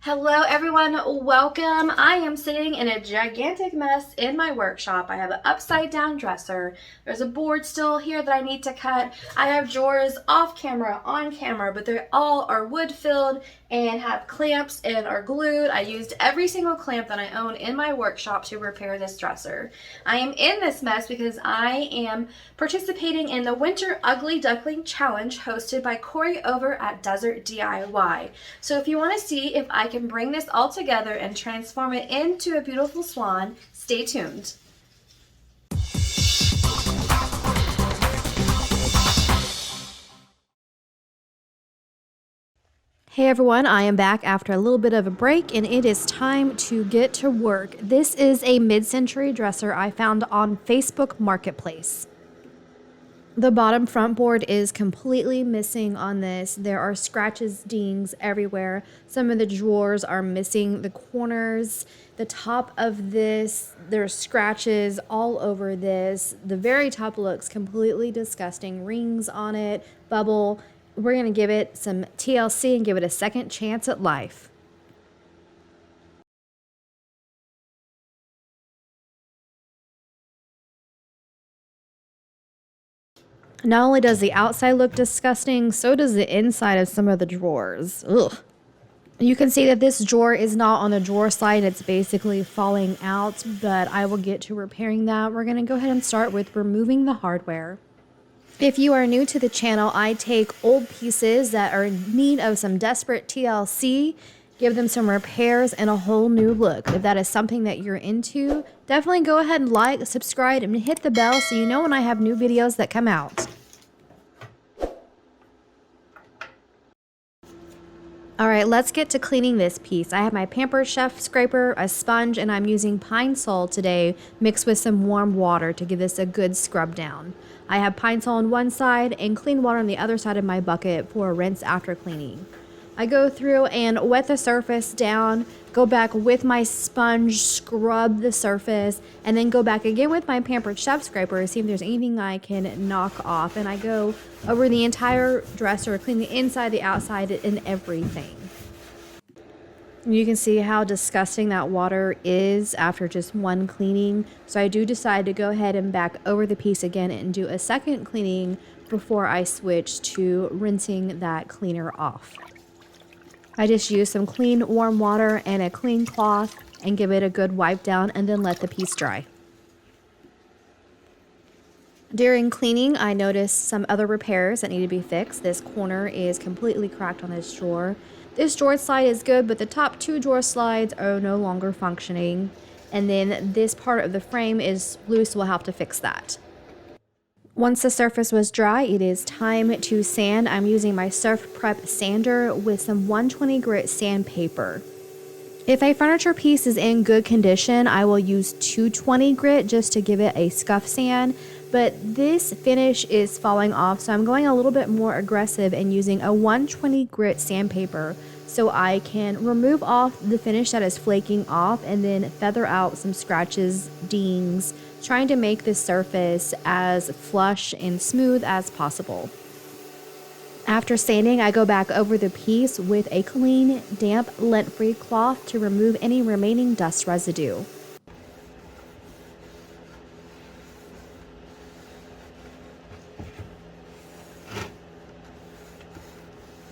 Hello everyone, welcome. I am sitting in a gigantic mess in my workshop. I have an upside down dresser. There's a board still here that I need to cut. I have drawers off camera, on camera, but they all are wood filled and have clamps and are glued. I used every single clamp that I own in my workshop to repair this dresser. I am in this mess because I am participating in the Winter Ugly Duckling Challenge hosted by Corey over at Desert DIY. So if you want to see if I can bring this all together and transform it into a beautiful swan, stay tuned. Hey everyone, I am back after a little bit of a break and it is time to get to work. This is a mid-century dresser I found on Facebook Marketplace. The bottom front board is completely missing on this. There are scratches, dings everywhere. Some of the drawers are missing the corners. The top of this, there's scratches all over this. The very top looks completely disgusting. Rings on it, bubble. We're going to give it some TLC and give it a second chance at life. Not only does the outside look disgusting, so does the inside of some of the drawers. Ugh. You can see that this drawer is not on the drawer side. It's basically falling out, but I will get to repairing that. We're going to go ahead and start with removing the hardware. If you are new to the channel, I take old pieces that are in need of some desperate TLC, give them some repairs and a whole new look. If that is something that you're into, definitely go ahead and like, subscribe, and hit the bell so you know when I have new videos that come out. All right, let's get to cleaning this piece. I have my Pampered Chef scraper, a sponge, and I'm using Pine Sol today mixed with some warm water to give this a good scrub down. I have Pine Sol on one side and clean water on the other side of my bucket for a rinse after cleaning. I go through and wet the surface down, go back with my sponge, scrub the surface, and then go back again with my Pampered Chef scraper to see if there's anything I can knock off. And I go over the entire dresser, clean the inside, the outside, and everything. You can see how disgusting that water is after just one cleaning. So I do decide to go ahead and back over the piece again and do a second cleaning before I switch to rinsing that cleaner off. I just use some clean warm water and a clean cloth and give it a good wipe down and then let the piece dry. During cleaning, I noticed some other repairs that need to be fixed. This corner is completely cracked on this drawer. This drawer slide is good, but the top two drawer slides are no longer functioning. And then this part of the frame is loose, so we'll have to fix that. Once the surface was dry, it is time to sand. I'm using my Surf Prep sander with some 120 grit sandpaper. If a furniture piece is in good condition, I will use 220 grit just to give it a scuff sand. But this finish is falling off, so I'm going a little bit more aggressive and using a 120 grit sandpaper so I can remove off the finish that is flaking off and then feather out some scratches, dings, trying to make the surface as flush and smooth as possible. After sanding, I go back over the piece with a clean, damp, lint-free cloth to remove any remaining dust residue.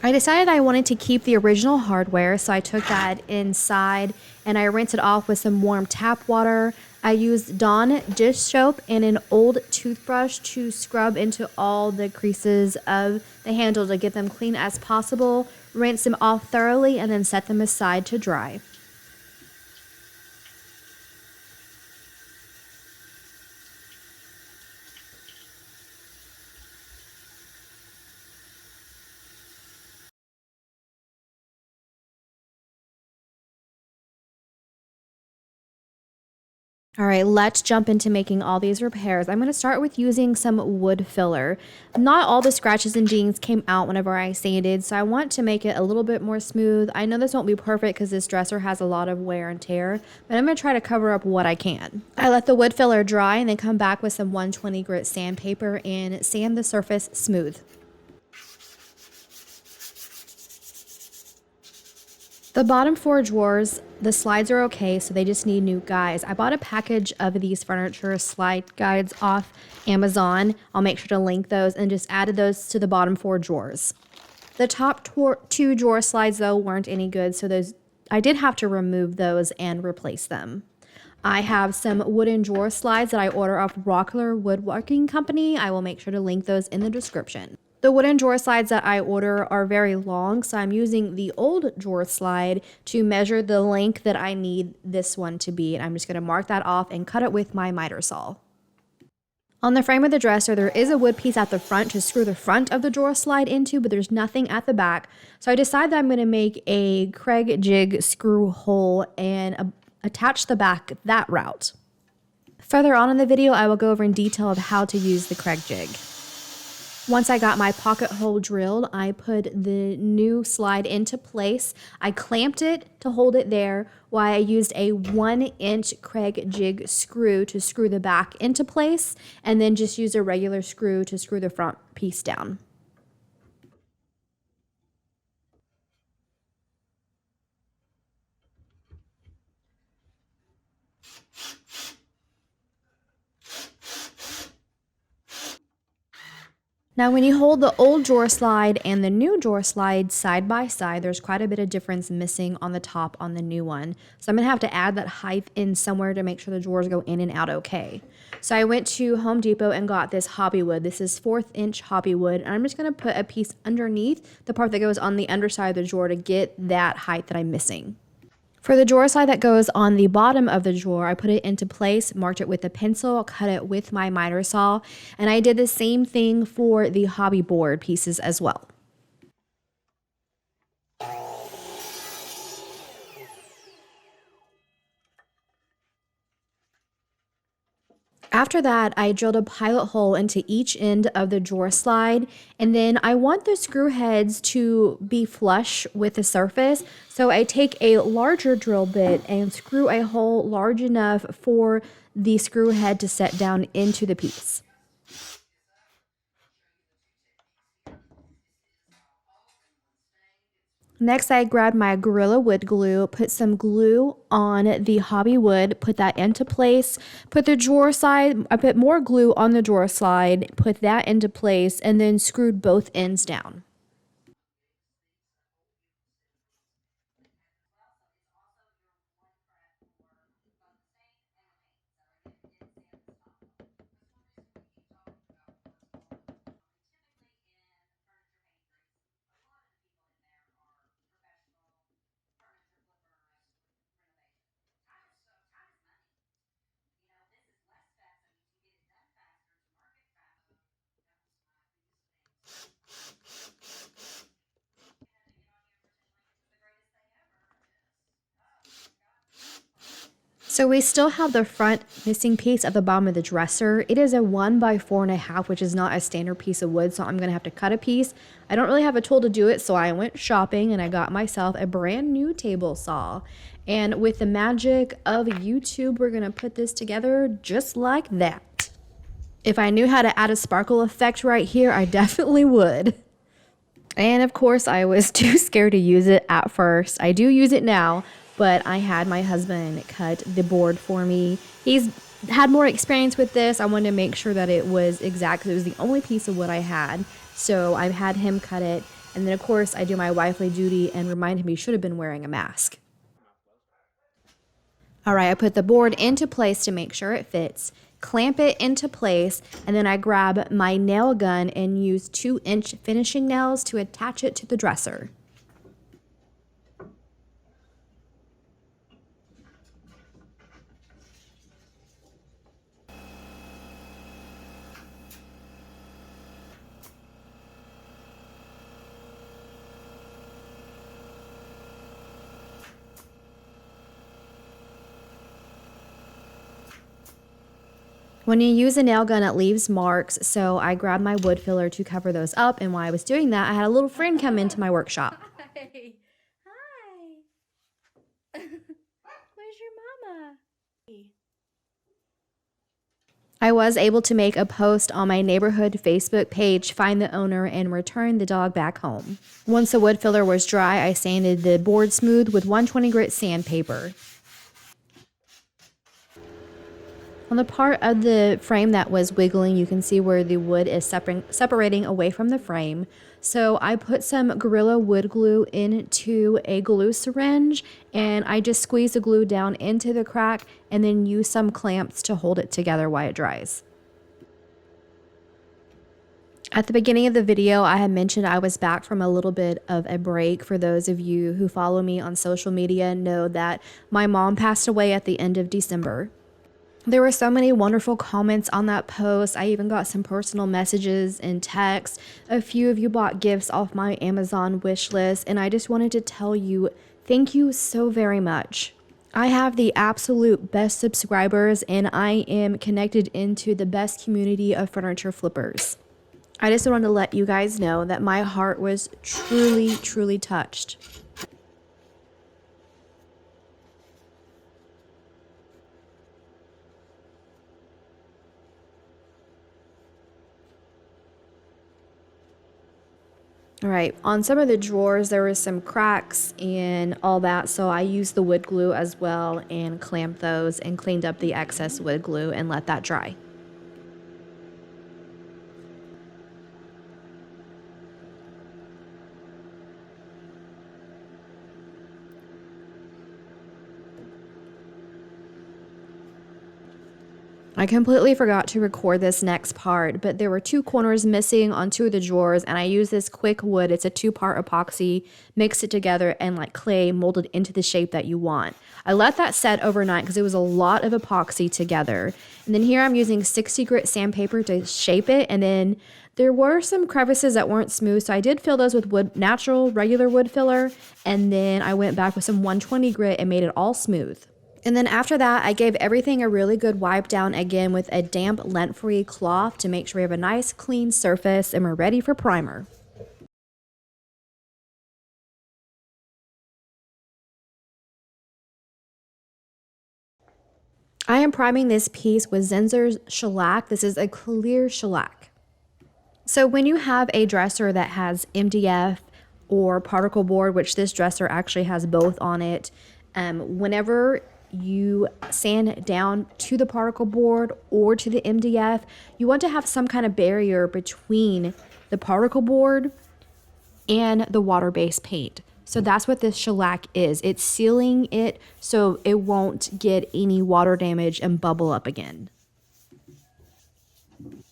I decided I wanted to keep the original hardware, so I took that inside and I rinsed it off with some warm tap water. I used Dawn dish soap and an old toothbrush to scrub into all the creases of the handle to get them clean as possible, rinse them off thoroughly, and then set them aside to dry. All right, let's jump into making all these repairs. I'm going to start with using some wood filler. Not all the scratches and dings came out whenever I sanded, so I want to make it a little bit more smooth. I know this won't be perfect because this dresser has a lot of wear and tear, but I'm going to try to cover up what I can. I let the wood filler dry and then come back with some 120 grit sandpaper and sand the surface smooth. The bottom 4 drawers, the slides are okay, so they just need new guides. I bought a package of these Furntiure slide guides off Amazon. I'll make sure to link those, and just added those to the bottom 4 drawers. The top 2 drawer slides, though, weren't any good, so those I did have to remove those and replace them. I have some wooden drawer slides that I order off Rockler Woodworking Company. I will make sure to link those in the description. The wooden drawer slides that I order are very long, so I'm using the old drawer slide to measure the length that I need this one to be. And I'm just going to mark that off and cut it with my miter saw. On the frame of the dresser, there is a wood piece at the front to screw the front of the drawer slide into, but there's nothing at the back. So I decided that I'm going to make a Craig jig screw hole and attach the back that route. Further on in the video, I will go over in detail of how to use the Craig jig. Once I got my pocket hole drilled, I put the new slide into place. I clamped it to hold it there while I used a 1-inch Craig jig screw to screw the back into place, and then just used a regular screw to screw the front piece down. Now, when you hold the old drawer slide and the new drawer slide side by side, there's quite a bit of difference missing on the top on the new one. So I'm going to have to add that height in somewhere to make sure the drawers go in and out okay. So I went to Home Depot and got this hobby wood. This is 1/4-inch hobby wood. And I'm just going to put a piece underneath the part that goes on the underside of the drawer to get that height that I'm missing. For the drawer slide that goes on the bottom of the drawer, I put it into place, marked it with a pencil, cut it with my miter saw, and I did the same thing for the hobby board pieces as well. After that, I drilled a pilot hole into each end of the drawer slide, and then I want the screw heads to be flush with the surface, so I take a larger drill bit and screw a hole large enough for the screw head to set down into the piece. Next, I grabbed my Gorilla Wood glue, put some glue on the hobby wood, put that into place, put the drawer side, I put more glue on the drawer slide, put that into place, and then screwed both ends down. So we still have the front missing piece at the bottom of the dresser. It is a 1 by 4.5, which is not a standard piece of wood, so I'm going to have to cut a piece. I don't really have a tool to do it, so I went shopping and I got myself a brand new table saw. And with the magic of YouTube, we're going to put this together just like that. If I knew how to add a sparkle effect right here, I definitely would. And of course, I was too scared to use it at first. I do use it now, but I had my husband cut the board for me. He's had more experience with this. I wanted to make sure that it was exact because it was the only piece of wood I had. So I had him cut it. And then, of course, I do my wifely duty and remind him he should have been wearing a mask. All right, I put the board into place to make sure it fits, clamp it into place, and then I grab my nail gun and use 2-inch finishing nails to attach it to the dresser. When you use a nail gun, it leaves marks, so I grabbed my wood filler to cover those up, and while I was doing that, I had a little friend come into my workshop. Hi. Hi. Where's your mama? I was able to make a post on my neighborhood Facebook page, find the owner, and return the dog back home. Once the wood filler was dry, I sanded the board smooth with 120 grit sandpaper. On the part of the frame that was wiggling, you can see where the wood is separating away from the frame. So I put some Gorilla wood glue into a glue syringe, and I just squeeze the glue down into the crack and then use some clamps to hold it together while it dries. At the beginning of the video, I had mentioned I was back from a little bit of a break. For those of you who follow me on social media, know that my mom passed away at the end of December. There were so many wonderful comments on that post. I even got some personal messages and texts. A few of you bought gifts off my Amazon wish list, and I just wanted to tell you thank you so very much. I have the absolute best subscribers, and I am connected into the best community of furniture flippers. I just wanted to let you guys know that my heart was truly, truly touched. All right, on some of the drawers, there was some cracks and all that, so I used the wood glue as well and clamped those and cleaned up the excess wood glue and let that dry. I completely forgot to record this next part, but there were two corners missing on two of the drawers, and I used this quick wood. It's a 2-part epoxy, mixed it together, and like clay molded into the shape that you want. I let that set overnight because it was a lot of epoxy together. And then here I'm using 60 grit sandpaper to shape it, and then there were some crevices that weren't smooth, so I did fill those with wood, natural, regular wood filler, and then I went back with some 120 grit and made it all smooth. And then after that, I gave everything a really good wipe down again with a damp lint-free cloth to make sure we have a nice clean surface and we're ready for primer. I am priming this piece with Zinsser's shellac. This is a clear shellac. So when you have a dresser that has MDF or particle board, which this dresser actually has both on it, whenever you sand down to the particle board or to the MDF, you want to have some kind of barrier between the particle board and the water-based paint. So that's what this shellac is. It's sealing it so it won't get any water damage and bubble up again.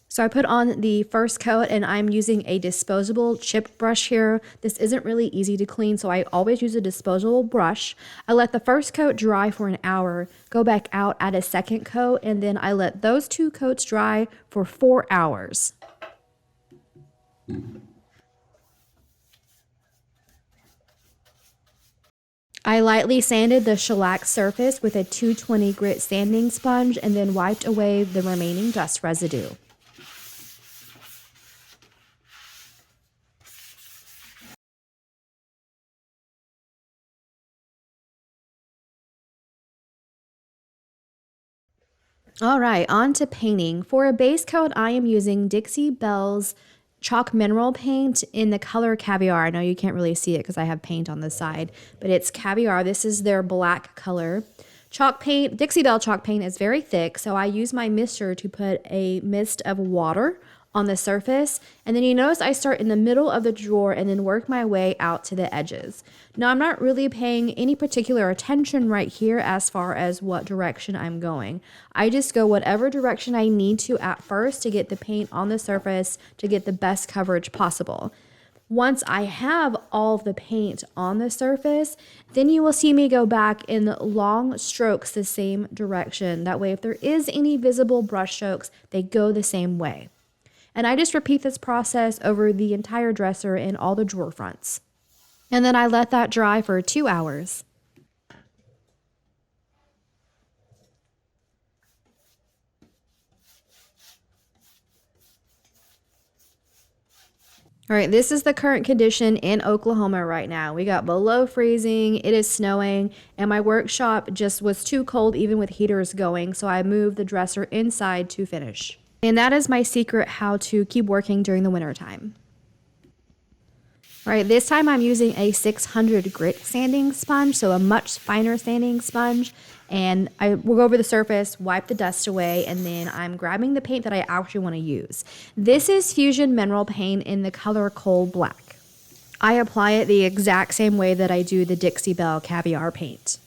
So I put on the first coat, and I'm using a disposable chip brush here. This isn't really easy to clean, so I always use a disposable brush. I let the first coat dry for an hour, go back out, add a second coat, and then I let those 2 coats dry for 4 hours. I lightly sanded the shellac surface with a 220 grit sanding sponge and then wiped away the remaining dust residue. All right, on to painting. For a base coat, I am using Dixie Belle's chalk mineral paint in the color Caviar. I know you can't really see it because I have paint on the side, but it's Caviar. This is their black color. Chalk paint, Dixie Belle chalk paint is very thick, so I use my mister to put a mist of water on the surface. And then you notice I start in the middle of the drawer and then work my way out to the edges. Now I'm not really paying any particular attention right here as far as what direction I'm going. I just go whatever direction I need to at first to get the paint on the surface to get the best coverage possible. Once I have all of the paint on the surface, then you will see me go back in long strokes the same direction. That way, if there is any visible brush strokes, they go the same way. And I just repeat this process over the entire dresser and all the drawer fronts. And then I let that dry for 2 hours. All right, this is the current condition in Oklahoma right now. We got below freezing, it is snowing, and my workshop just was too cold even with heaters going, so I moved the dresser inside to finish. And that is my secret how to keep working during the winter time. All right, this time I'm using a 600 grit sanding sponge, so a much finer sanding sponge. And I will go over the surface, wipe the dust away, and then I'm grabbing the paint that I actually want to use. This is Fusion Mineral Paint in the color Coal Black. I apply it the exact same way that I do the Dixie Belle Caviar paint.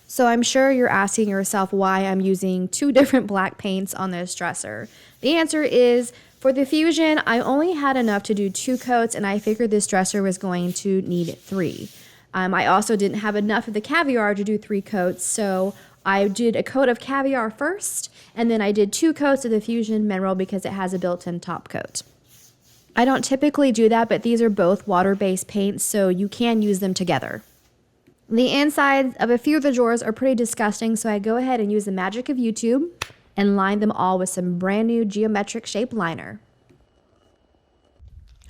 So I'm sure you're asking yourself why I'm using two different black paints on this dresser. The answer is, for the Fusion, I only had enough to do 2 coats, and I figured this dresser was going to need 3. I also didn't have enough of the Caviar to do 3 coats, so I did a coat of Caviar first, and then I did 2 coats of the Fusion Mineral because it has a built-in top coat. I don't typically do that, but these are both water-based paints, so you can use them together. The insides of a few of the drawers are pretty disgusting, so I go ahead and use the magic of YouTube and line them all with some brand new geometric shape liner.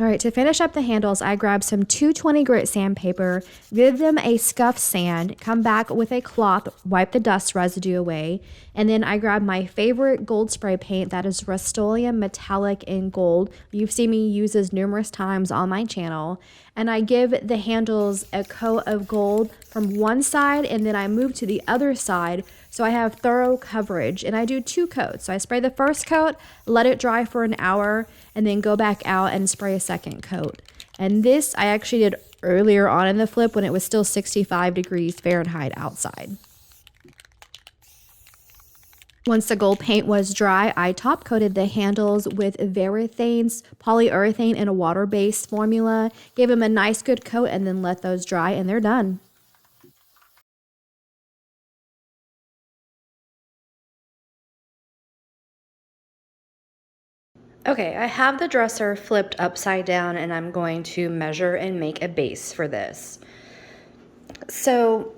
All right, to finish up the handles, I grabbed some 220 grit sandpaper, give them a scuff sand, come back with a cloth, wipe the dust residue away, and then I grabbed my favorite gold spray paint, that is Rust-Oleum Metallic in Gold. You've seen me use this numerous times on my channel, and I give the handles a coat of gold from one side, and then I move to the other side so I have thorough coverage, and I do 2 coats. So I spray the first coat, let it dry for an hour, and then go back out and spray a second coat. And this I actually did earlier on in the flip when it was still 65 degrees Fahrenheit outside. Once the gold paint was dry, I top coated the handles with Verithane's polyurethane in a water-based formula, gave them a nice good coat, and then let those dry, and they're done. Okay, I have the dresser flipped upside down, and I'm going to measure and make a base for this. So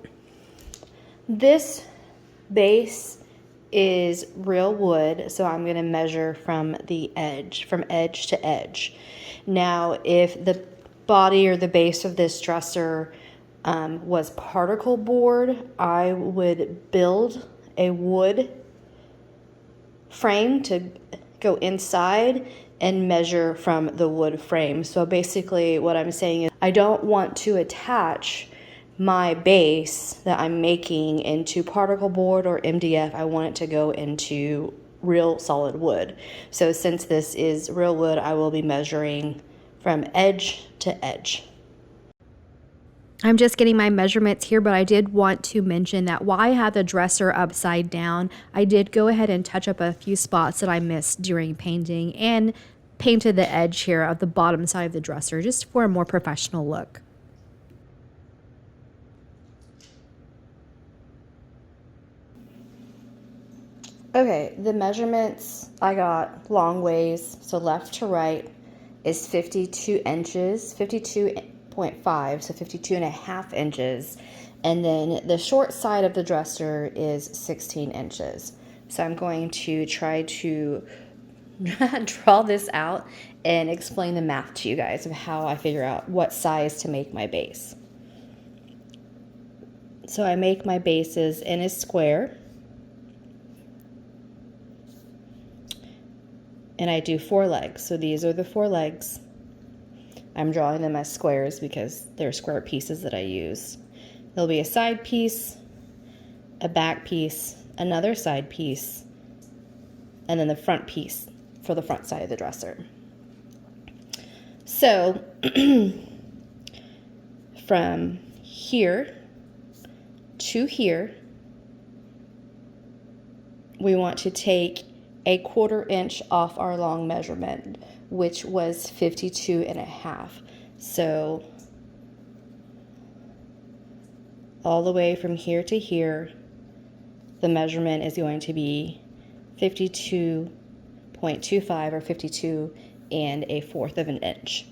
this base is real wood, so I'm going to measure from the edge, from edge to edge. Now, if the body or the base of this dresser was particle board, I would build a wood frame to go inside and measure from the wood frame. So basically what I'm saying is I don't want to attach my base that I'm making into particle board or MDF. I want it to go into real solid wood. So since this is real wood, I will be measuring from edge to edge. I'm just getting my measurements here, but I did want to mention that while I had the dresser upside down, I did go ahead and touch up a few spots that I missed during painting and painted the edge here of the bottom side of the dresser just for a more professional look. Okay, the measurements I got long ways, so left to right is 52 inches, 52.5, so 52.5 inches. And then the short side of the dresser is 16 inches. So I'm going to try to draw this out and explain the math to you guys of how I figure out what size to make my base. So I make my bases in a square. And I do 4 legs. So these are the 4 legs. I'm drawing them as squares because they're square pieces that I use. There'll be a side piece, a back piece, another side piece, and then the front piece for the front side of the dresser. So from here to here, we want to take a 1/4 inch off our long measurement, which was 52.5. So all the way from here to here, the measurement is going to be 52.25 or 52.25 of an inch.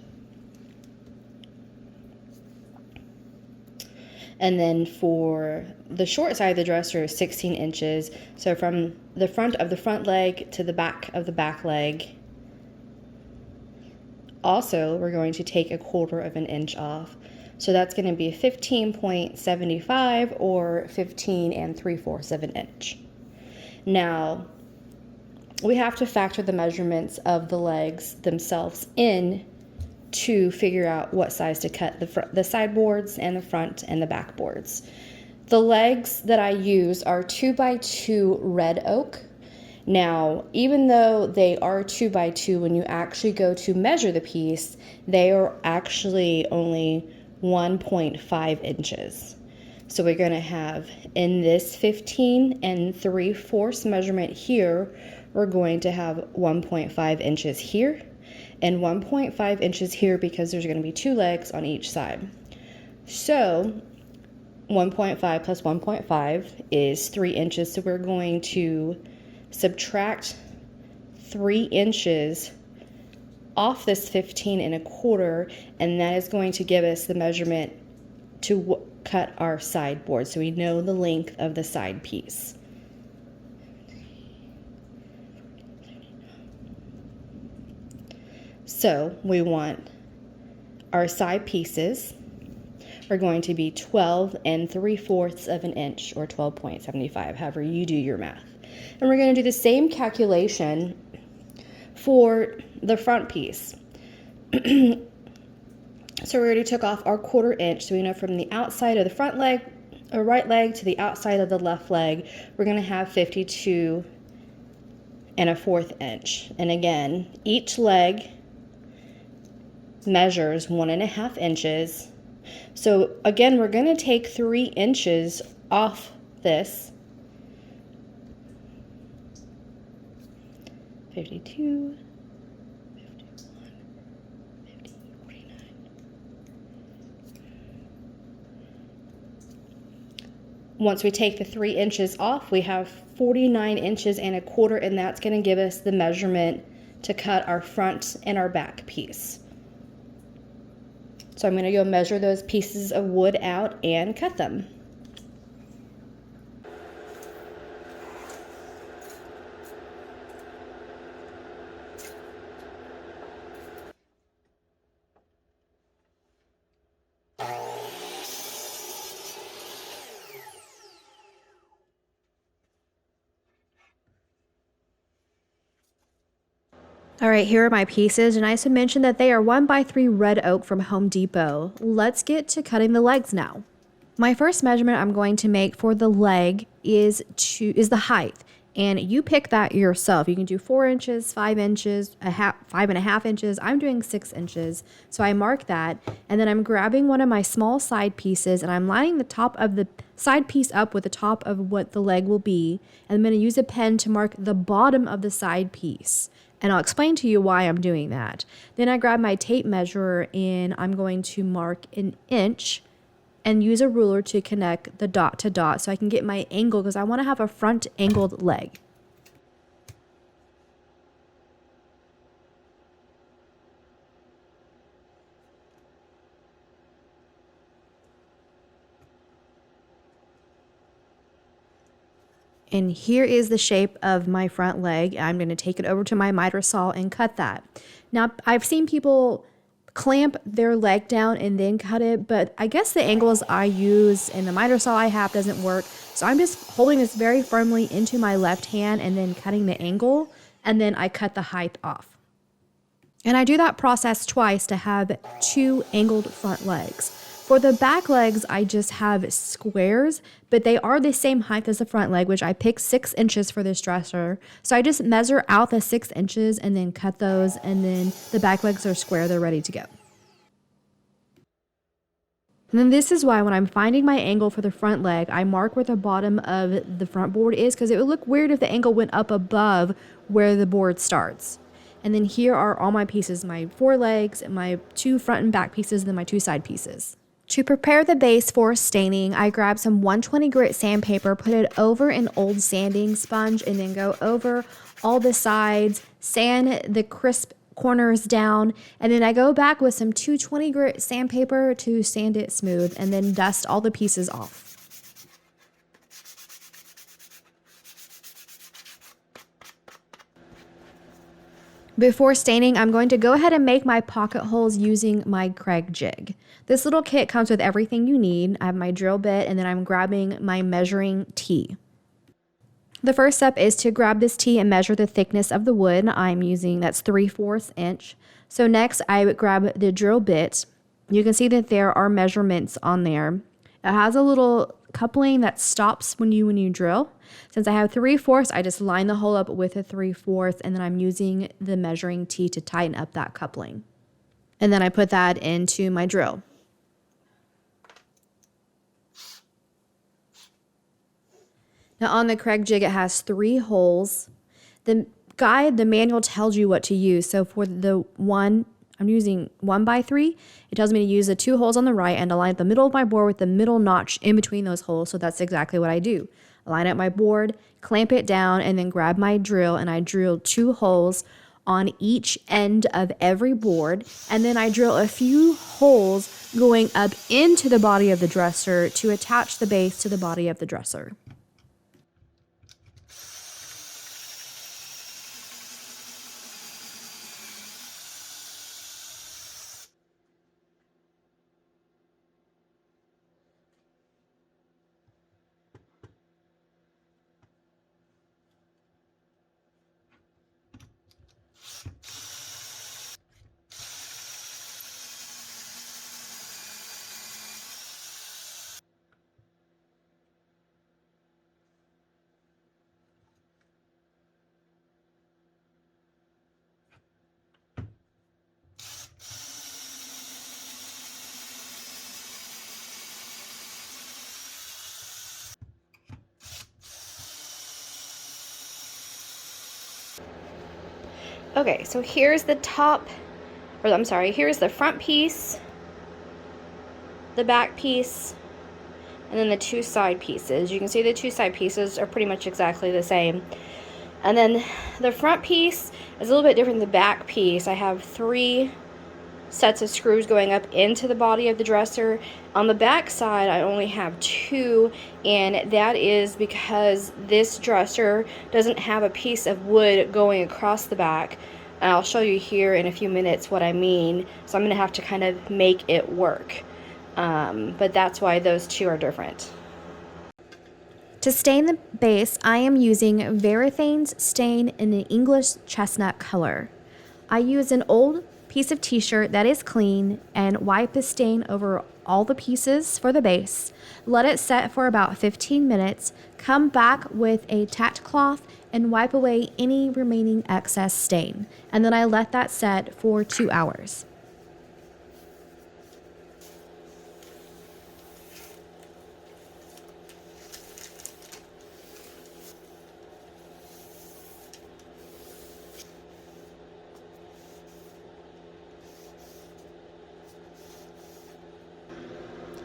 And then for the short side of the dresser is 16 inches. So from the front of the front leg to the back of the back leg, also we're going to take 1/4 of an inch off. So that's going to be 15.75 or 15 3/4 of an inch. Now, we have to factor the measurements of the legs themselves in to figure out what size to cut the side boards and the front and the back boards. The legs that I use are 2x2 Redoak. Now, even though they are 2x2, when you actually go to measure the piece, they are actually only 1.5 inches. So we're going to have in this 15 3/4 measurement here, we're going to have 1.5 inches here and 1.5 inches here because there's going to be 2 legs on each side. So 1.5 plus 1.5 is 3 inches. So we're going to subtract 3 inches off this 15 1/4, and that is going to give us the measurement to cut our side board, so we know the length of the side piece. So we want our side pieces are going to be 12 3/4 of an inch, or 12.75, however you do your math. And we're going to do the same calculation for the front piece. So we already took off our 1/4 inch, so we know from the outside of the front leg, or right leg, to the outside of the left leg, we're going to have 52 1/4 inch. And again, each leg measures 1.5 inches. So again, we're going to take 3 inches off this. 52, 51, 50, 49. Once we take the 3 inches off, we have 49 inches 1/4, and that's going to give us the measurement to cut our front and our back piece. So I'm going to go measure those pieces of wood out and cut them. All right, here are my pieces, and I should mention that they are 1x3 Redoak from Home Depot. Let's get to cutting the legs now. My first measurement I'm going to make for the leg is the height, and you pick that yourself. You can do 4 inches, 5 inches, 5.5 inches. I'm doing 6 inches, so I mark that, and then I'm grabbing one of my small side pieces, and I'm lining the top of the side piece up with the top of what the leg will be, and I'm going to use a pen to mark the bottom of the side piece. And I'll explain to you why I'm doing that. Then I grab my tape measure and I'm going to mark an inch and use a ruler to connect the dot to dot so I can get my angle, because I want to have a front angled leg. And here is the shape of my front leg. I'm going to take it over to my miter saw and cut that. Now, I've seen people clamp their leg down and then cut it, but I guess the angles I use and the miter saw I have doesn't work. So I'm just holding this very firmly into my left hand and then cutting the angle, and then I cut the height off. And I do that process twice to have 2 angled front legs. For the back legs, I just have squares, but they are the same height as the front leg, which I picked 6 inches for this dresser. So I just measure out the 6 inches and then cut those, and then the back legs are square, they're ready to go. And then this is why when I'm finding my angle for the front leg, I mark where the bottom of the front board is, because it would look weird if the angle went up above where the board starts. And then here are all my pieces, my 4 legs, my 2 front and back pieces, and then my 2 side pieces. To prepare the base for staining, I grabbed some 120 grit sandpaper, put it over an old sanding sponge, and then go over all the sides, sand the crisp corners down, and then I go back with some 220 grit sandpaper to sand it smooth, and then dust all the pieces off. Before staining, I'm going to go ahead and make my pocket holes using my Craig jig. This little kit comes with everything you need. I have my drill bit, and then I'm grabbing my measuring tee. The first step is to grab this tee and measure the thickness of the wood. I'm using, that's 3/4 inch. So next I would grab the drill bit. You can see that there are measurements on there. It has a little coupling that stops when you drill. Since I have 3/4, I just line the hole up with a 3/4, and then I'm using the measuring tee to tighten up that coupling. And then I put that into my drill. Now on the Craig jig, it has 3 holes. The guide, the manual tells you what to use. So for the one, I'm using 1x3. It tells me to use the 2 holes on the right and align the middle of my board with the middle notch in between those holes. So that's exactly what I do. Line up my board, clamp it down, and then grab my drill, and I drill 2 holes on each end of every board. And then I drill a few holes going up into the body of the dresser to attach the base to the body of the dresser. Okay, so here's the top, or I'm sorry, here's the front piece, the back piece, and then the 2 side pieces. You can see the 2 side pieces are pretty much exactly the same. And then the front piece is a little bit different than the back piece. I have 3 sets of screws going up into the body of the dresser. On the back side, I only have 2, and that is because this dresser doesn't have a piece of wood going across the back. And I'll show you here in a few minutes what I mean. So I'm going to have to kind of make it work. But that's why those 2 are different. To stain the base, I am using Verithane's stain in an English chestnut color. I use an old piece of t-shirt that is clean and wipe the stain over all the pieces for the base. Let it set for about 15 minutes. Come back with a tacked cloth and wipe away any remaining excess stain. And then I let that set for 2 hours.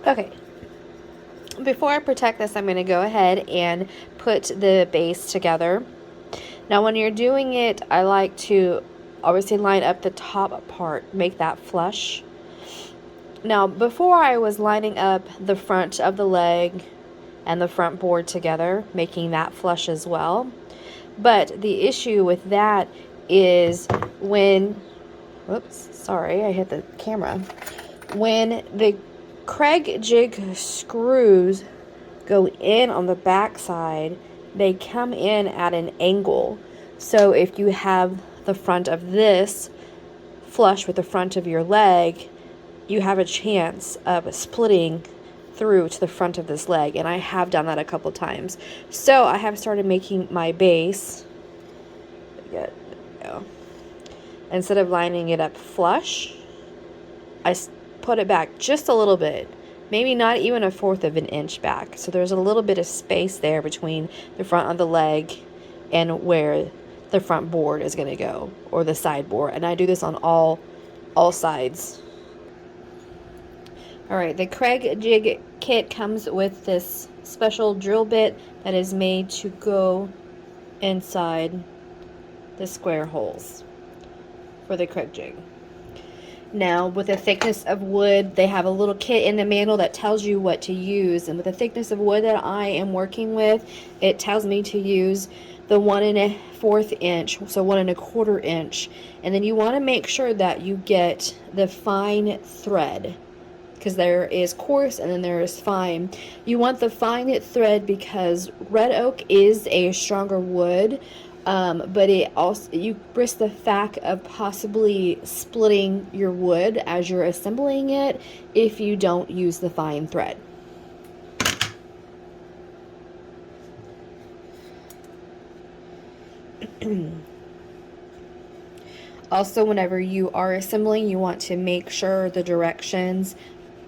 Okay, before I protect this, I'm going to go ahead and put the base together. Now when you're doing it, I like to obviously line up the top part, make that flush. Now before I was lining up the front of the leg and the front board together, making that flush as well. But the issue with that is when, whoops, sorry, I hit the camera. When the Craig jig screws go in on the back side, they come in at an angle. So if you have the front of this flush with the front of your leg, you have a chance of splitting through to the front of this leg, and I have done that a couple times. So I have started making my base. There we go. Instead of lining it up flush, I put it back just a little bit, maybe not even 1/4 of an inch back. So there's a little bit of space there between the front of the leg and where the front board is going to go, or the side board. And I do this on all sides. All right, the Craig jig kit comes with this special drill bit that is made to go inside the square holes for the Craig jig. Now, with the thickness of wood, they have a little kit in the manual that tells you what to use. And with the thickness of wood that I am working with, it tells me to use the 1¼ inch, so 1¼ inch, and then you want to make sure that you get the fine thread, because there is coarse and then there is fine. You want the fine thread because red oak is a stronger wood, but it also, you risk the fact of possibly splitting your wood as you're assembling it if you don't use the fine thread. Also, whenever you are assembling, you want to make sure the directions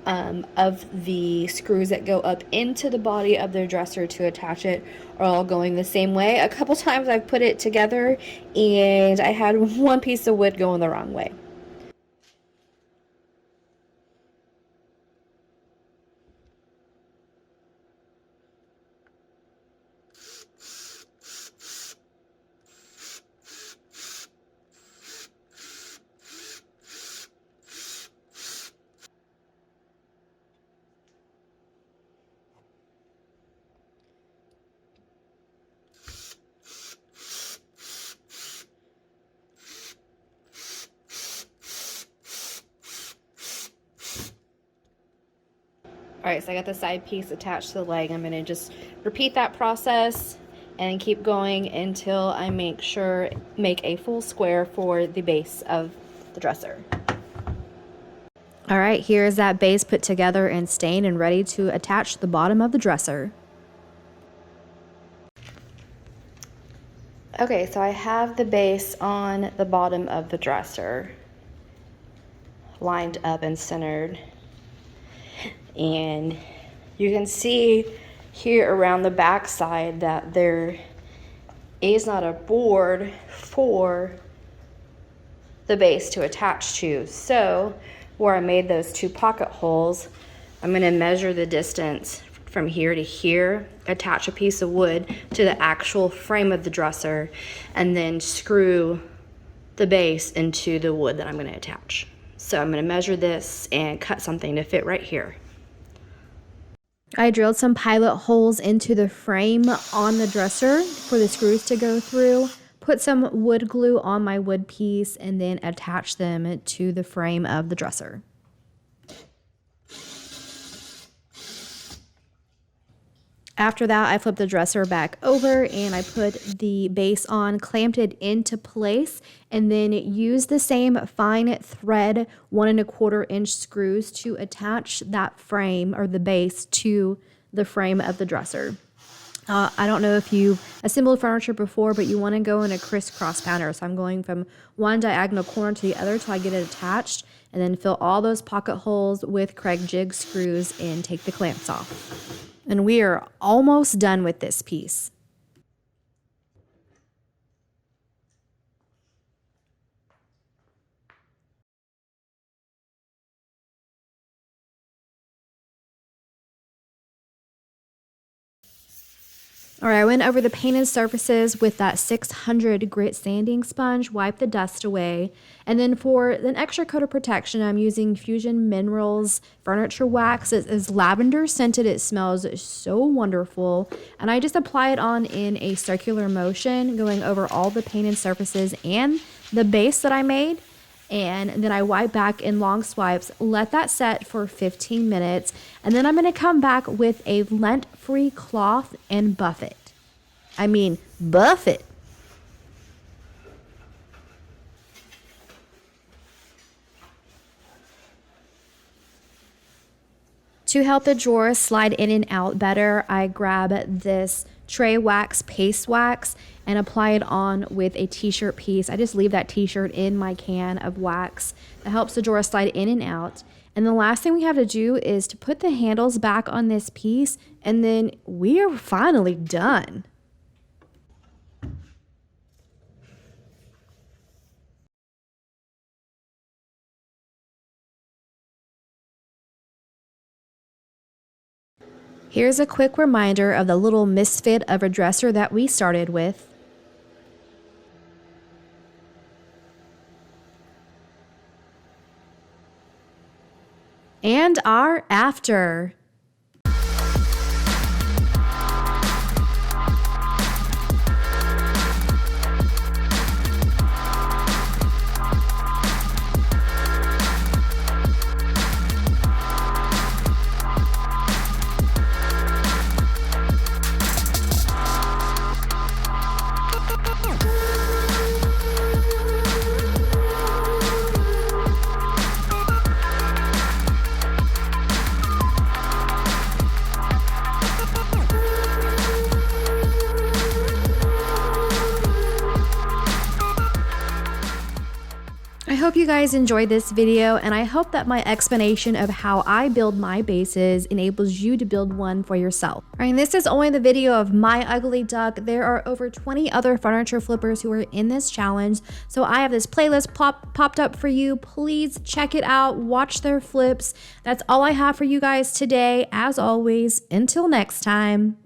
of the screws that go up into the body of the dresser to attach it are all going the same way. A couple times I've put it together and I had one piece of wood going the wrong way. Alright, so I got the side piece attached to the leg. I'm going to just repeat that process and keep going until I make a full square for the base of the dresser. All right, here's that base put together and stained and ready to attach to the bottom of the dresser. Okay, so I have the base on the bottom of the dresser, lined up and centered. And you can see here around the back side that there is not a board for the base to attach to. So where I made those 2 pocket holes, I'm going to measure the distance from here to here, attach a piece of wood to the actual frame of the dresser, and then screw the base into the wood that I'm going to attach. So I'm going to measure this and cut something to fit right here. I drilled some pilot holes into the frame on the dresser for the screws to go through, put some wood glue on my wood piece, and then attach them to the frame of the dresser. After that, I flipped the dresser back over and I put the base on, clamped it into place, and then used the same fine thread 1¼ inch screws to attach that frame or the base to the frame of the dresser. I don't know if you've assembled furniture before, but you want to go in a crisscross pattern. So I'm going from one diagonal corner to the other till I get it attached, and then fill all those pocket holes with Craig jig screws and take the clamps off. And we are almost done with this piece. All right, I went over the painted surfaces with that 600 grit sanding sponge, wiped the dust away. And then for an extra coat of protection, I'm using Fusion Minerals Furniture Wax. It is lavender scented. It smells so wonderful. And I just apply it on in a circular motion, going over all the painted surfaces and the base that I made. And then I wipe back in long swipes, let that set for 15 minutes, and then I'm going to come back with a lint-free cloth and buff it. I mean, buff it. To help the drawers slide in and out better, I grab this tray wax paste wax and apply it on with a t-shirt piece. I just leave that t-shirt in my can of wax. That helps the drawer slide in and out. And the last thing we have to do is to put the handles back on this piece, and then we are finally done. Here's a quick reminder of the little misfit of a dresser that we started with. And our after. hope you guys enjoyed this video, and I hope that my explanation of how I build my bases enables you to build one for yourself. All right, and this is only the video of my ugly duck. There are over 20 other furniture flippers who are in this challenge, so I have this playlist popped up for you. Please check it out, watch their flips. That's all I have for you guys today. As always, until next time.